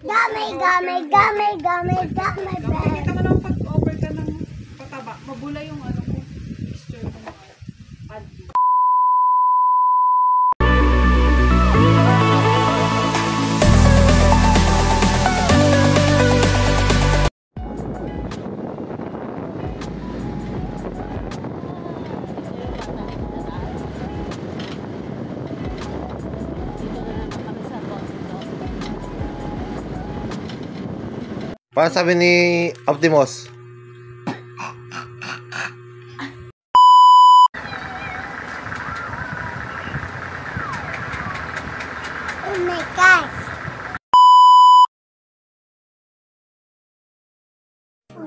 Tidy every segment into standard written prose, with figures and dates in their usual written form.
Gamay, Nakikita mo lang pag-over ka ng pataba, mabula yung ano ko. Texture ng panty. Paano sabi ni Optimus? Oh my gosh.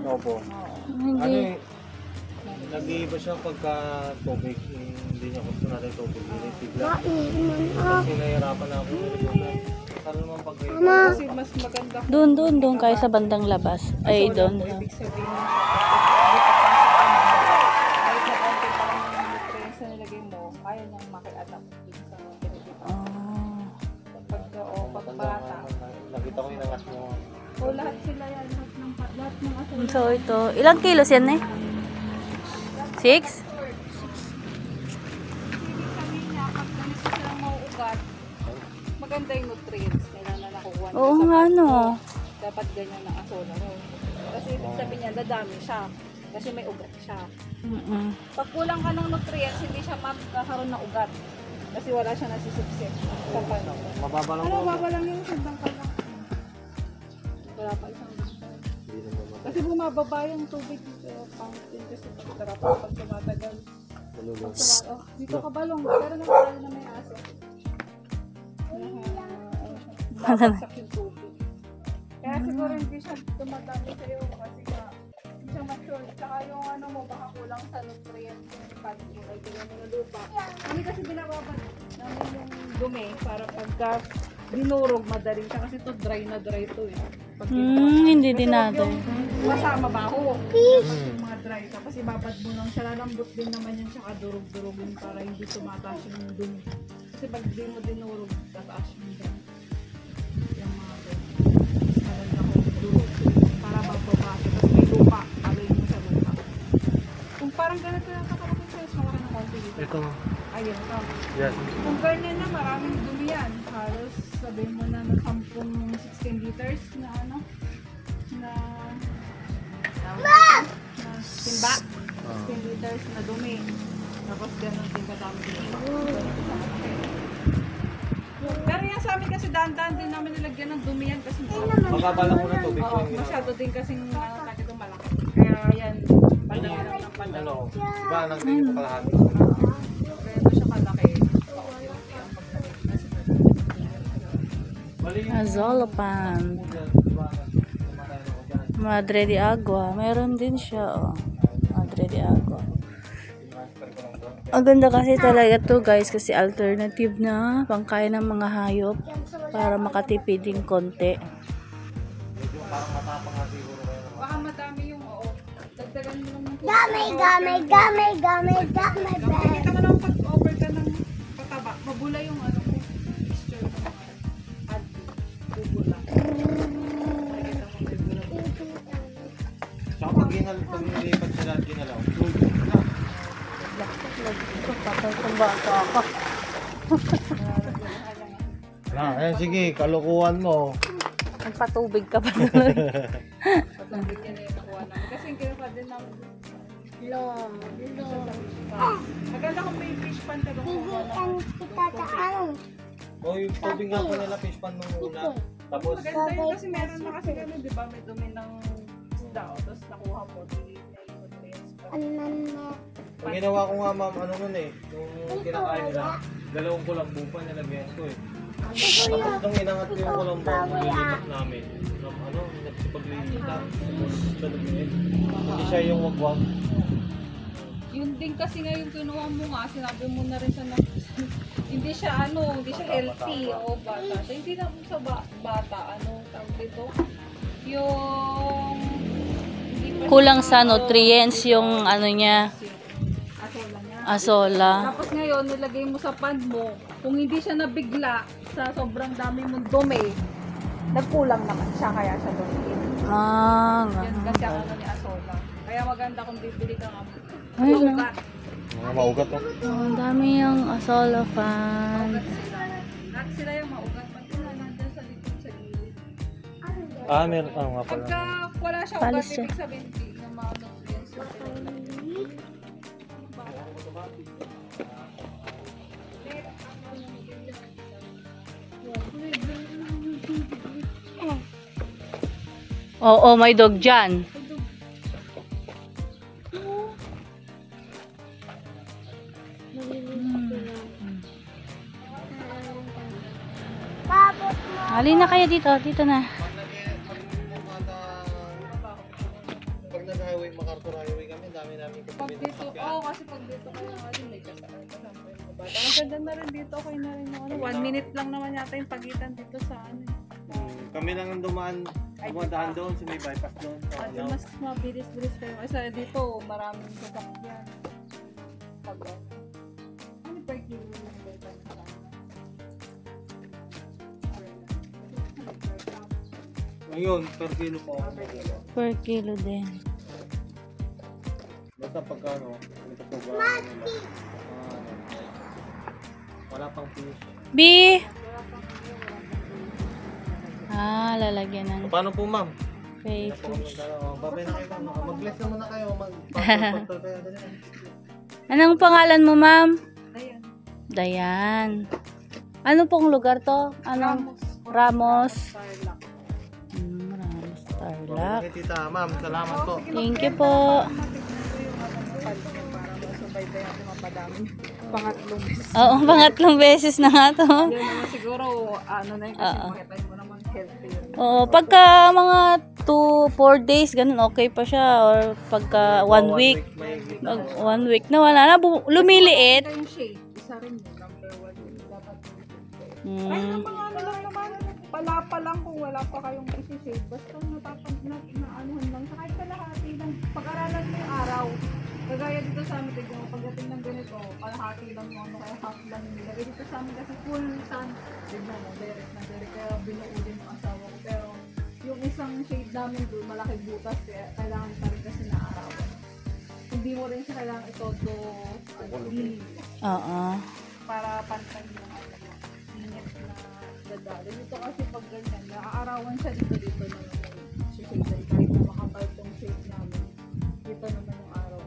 Opo. Ano nag-iiba siya pagka tubig. Hindi niya gusto natin tubig. Bigla. Kasi nahihirapan na ako. Ano naman pag-iiba? Kasi mas maganda kung Doon kayo sa bandang labas. Ay, doon. ibig sabihin kahit na konti pa lang yung nutrients na nilagay mo, kaya niyang maki-adapt dun sa pinagkita. Pagpapata. Nakita ko yung nangas mo. O lahat sila yan, lahat ng aso. So, ito. Ilang kilos yan eh? 6? Ibig sabihin niya, pag ganito silang mauugat, maganda yung nutrients nila na nakukuha nila Oo sa nga, pagkain. no. Dapat ganyan na aso na rin. Kasi ibig sabihin niya, dadami siya. Kasi may ugat siya. Pag kulang ka ng nutrients, hindi siya magkakaroon ng ugat. Kasi wala siya nasisipsip sa paano. Mababa lang Ano, mo. baba lang yung sandang ka lang. Wala pa isang bintay. Kasi bumababa yung tubig sa fountain kasi pag tumatagal. Dito ka balong, pero nakakala na may aso. Babagsak yung tubig. Kaya siguro hindi siya tumatami sa'yo kasi nga hindi siya mature. Tsaka yung ano mo, baka kulang sa nutrients yung pati mo ay mo na lupa. Kami kasi binababad namin yung dumi para pagka dinurog madaling siya kasi to dry na dry to eh. Pag Hindi kasi din wag natin. yung masama baho. Yung mga dry tapos ibabad mo lang siya. Lalambot din naman yan tsaka durog-durogin para hindi tumataas yung dumi. Kasi pag di mo dinurog, tataas yung dumi. Yung mga maganda kong durog para magbaba siya. Tapos may lupa, alay mo sa lupa. Kung parang ganito yung kakalapin siya, mas maka ng konti dito. Ito. Ayun, tama. Yan. Kung ganyan na, maraming dumi yan. Halos sabihin mo na ng 16 liters na ano, na timba. 16 liters na dumi. Tapos gano'n din kadami dito. Pero yan sa amin kasi dahan-dahan din namin nilagyan ng dumi yan kasi Mababa lang mo na tubig. oo, masyado din kasing nakakito malaki. Kaya yan, pandahan lang ng pandahan. Ano? Diba nang tingin ko kalahati? Kaya ito siya kalaki. Azolopan. Madre de Agua. Meron din siya, oh. Madre de Agua. Ang ganda kasi talaga to guys kasi alternative na pangkain ng mga hayop para makatipid din konti. Baka madami yung oo. Dagdagan mo lang ng Gamay, Nakikita mo lang pag-over ka ng pataba, mabula yung ano ko. Texture ng panty. Bubula. Nakikita mo may bula. Saka pag nilipat sila, ginalaw. Ayan, sige, kalukuhan mo. Magpatubig ka pa doon. Patubig yan na yung nakuha namin. Kasi yung kinuha din namin. Maganda kung may fish pan ka doon. O yung tubig nga po nila, fish pan nung una. Tapos, Maganda yun kasi meron na kasi kami, di ba, may dumi ng isda. Tapos nakuha mo, hindi na yung nutrients pa. ang ginawa ko nga ma'am, ano nun eh, yung kinakain nila, dalawang kulambo pa nilagyan ko eh. Tapos nung inangat ko yung kulambo, nililipat namin. Ano, nagsipaglilipat. Tapos siya lumiit. Hindi siya yung wagwag. Yun din kasi nga yung kinuha mo nga, sinabi mo na rin siya na hindi siya hindi siya healthy o bata. So, hindi na sa bata, tawag dito, yung hindi pa Kulang siya, sa nutrients yung ano niya, asola niya. asola. Tapos ngayon, nilagay mo sa pan mo, kung hindi siya nabigla sa sobrang dami mong dumi, nagkulang naman siya, kaya siya doon. Ah, Yan kasi ang ano ni Asola. Kaya maganda kung bibili ka nga. Ay, no. Maugat. Mga maugat to. Ang dami yung Asola fan. Maugat sila. Lahat sila yung maugat. Pag sila nandun sa likod sa gilid. Meron. Nga pala. Pagka wala siya ugat, Palis siya. ibig sabihin ng mga nutrients. Oo, may dog dyan. Tapos mo. Halina na kayo dito. Dito na. Pag nag-highway, MacArthur Highway kami, dami namin Pag dito, kasi pag dito kayo nga rin, may kasama yung mga bata. Ang ganda na rin dito, okay na rin yung ano. 1 minute lang naman yata yung pagitan dito sa ano. Kami lang ang dumadaan doon, sa may bypass doon. At mas mabilis-bilis kayo. Kasi dito, maraming sasakyan. Pag ano per kilo yung dito? Ngayon, per kilo po. Per kilo din. Basta pagka ano, wala pang fish. B! Lalagyan ng Paano po, ma'am? crayfish. Babay na kayo, ma'am. Mag-bless na muna kayo. Mag-pastor kayo. Anong pangalan mo, ma'am? Ayan. Dayan. Ano pong lugar to? Anong? Ramos. Tarlac. Ramos Babay Tarlac. na tita, ma'am. Salamat po. Thank you po. Para masubay ba yung mapadami. Pangatlong beses. Oo, pangatlong beses na nga to. Yan naman siguro, ano na yun, kasi makita mo naman healthy yun. Oo, pagka mga 2-4 days, ganun, okay pa siya. Or pagka 1 week, 1 week na wala na, lumiliit. Ito yung shade, isa rin yun, number 1 yun. Dapat kahit Hmm. ng mga ano lang naman, pala lang kung wala pa kayong isi-shade. Basta naanuhan lang. Sa kahit kalahati lang, pag-aralan mo yung araw. Kagaya dito sa amin, tignan mo, pagdating ng ganito, kalahati lang yung ano, kaya half lang yung nilagay. Dito sa amin kasi full sun. Tignan mo, direct na direct. Kaya binuulin yung asawa ko. Pero yung isang shade namin doon, malaki butas. Kaya kailangan pa rin kasi na araw. Hindi mo rin siya kailangan ito Oo. para pantay yung ano, init na dadali. Dito kasi pag ganyan, naaarawan siya dito na shade. Kahit na makapal tong shade namin, dito naman yung araw.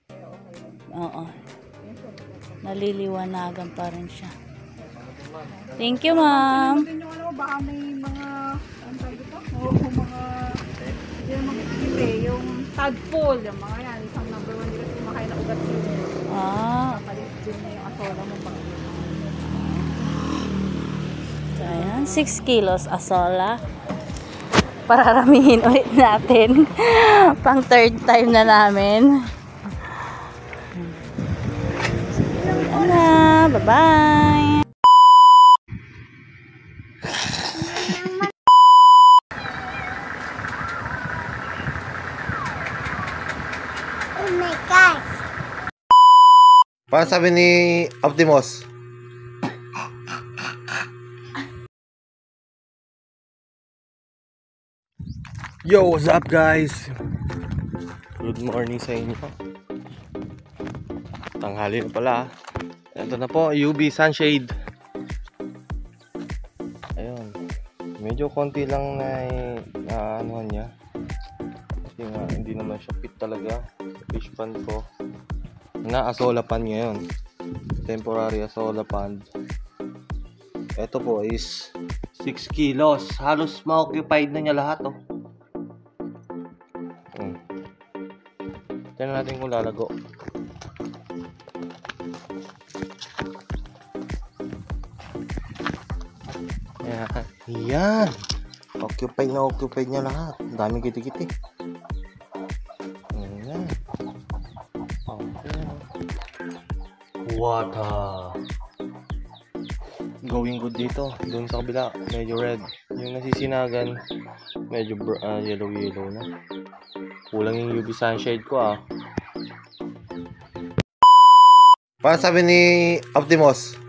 Kaya okay lang. Oo. Yan siya. Naliliwanagan pa rin siya. Thank you, ma'am. Din yung ano, baka may mga, ano tayo dito? O mga, yung mga kite, yung tadpole, yung mga yan, isang number 1 kasi kumakain na ugat yun. Kapalit din na yung asola mo pang So, ayan, 6 kilos asola. Pararamihin ulit natin. Pang 3rd time na namin. Ayan na. Bye-bye. Oh my God. Paano sabi ni Optimus? Yo, what's up guys? Good morning sa inyo. Tanghali na pala. Ito na po, UV sunshade. Ayun. Medyo konti lang na anuhan niya. Kasi nga, hindi naman siya fit talaga. Fish pan ko. Na asola pan ngayon. Temporary asola pan. Ito po is 6 kilos. Halos ma-occupied na niya lahat, oh. Tignan natin kung lalago. Yan. Occupied niya lahat. Ang daming kiti-kiti. Ayan. Okay. What going good dito. Doon sa kabila, medyo red. Yung nasisinagan, medyo yellow na. Kulang yung UV sunshade ko, Paano sabi ni Optimus?